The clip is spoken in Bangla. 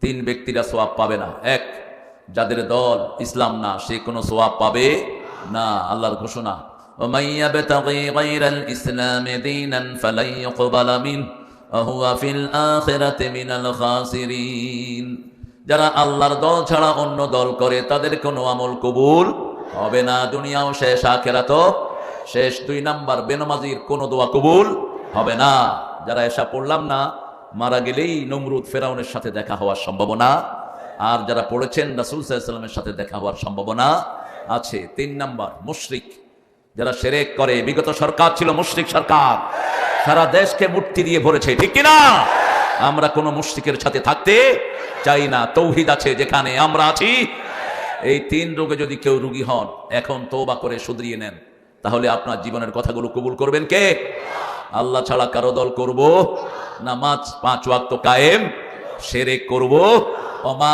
তিন ব্যক্তিরা সোয়াব পাবে না। এক, যাদের দল ইসলাম না সে কোনো সোয়াব পাবে না, আল্লাহর ঘোষণা। ومن يبتغي غير الإسلام دينا فلن يقبل منه وهو في الآخرة من الخاسرين। যারা আল্লাহর দল ছাড়া অন্য দল করে তাদের কোনো আমল কবুল হবে না, দুনিয়াও শেষ আখিরাতও শেষ। 2 নাম্বার, বেনামাজির কোনো দোয়া কবুল হবে না। যারা এসা পড়লাম না, মারা গেলেই নমরুদ ফেরাউনের সাথে দেখা হওয়ার সম্ভাবনা, আর যারা পড়েছেন রাসূল সাল্লাল্লাহু আলাইহি ওয়াসাল্লামের সাথে দেখা হওয়ার সম্ভাবনা আছে। 3 নাম্বার, মুশরিক, যারা শিরক করে। বিগত সরকার ছিল মুশরিক সরকার, সারা দেশকে মূর্তি দিয়ে ভরেছে, ঠিক কিনা? আমরা কোন মুশরিকের সাথে থাকতে চাই না। তৌহিদ আছে যেখানে, আমরা আছি। এই 3 রোগে যদি কেউ রোগী হন, এখন তওবা করে শুধরিয়ে নেন, তাহলে আপনার জীবনের কথাগুলো কবুল করবেন কে? আল্লাহ ছাড়া কারো দল করব, নামাজ 5 ওয়াক্ত কায়েম, শিরক করব, ওমা